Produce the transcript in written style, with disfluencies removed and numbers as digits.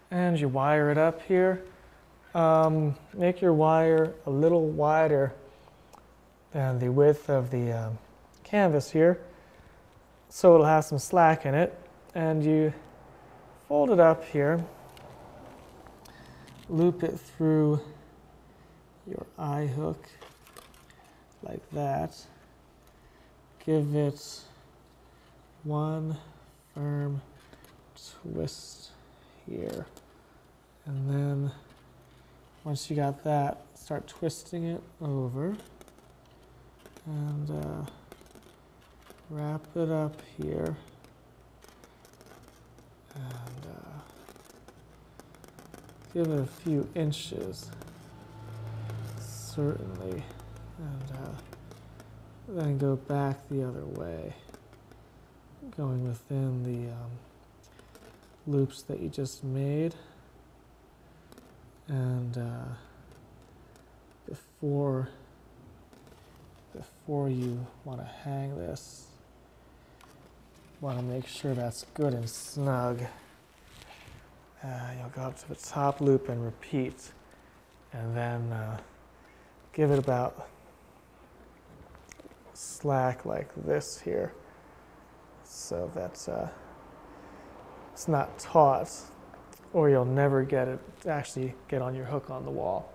And you wire it up here. Make your wire a little wider than the width of the canvas here, so it'll have some slack in it. And you fold it up here, loop it through your eye hook like that. Give it one firm twist here. And then once you got that, start twisting it over and wrap it up here. And give it a few inches, certainly. And then go back the other way, going within the loops that you just made. And before you want to hang this, want to make sure that's good and snug. You'll go up to the top loop and repeat, and then give it about slack like this here, so that it's not taut, or you'll never actually get on your hook on the wall.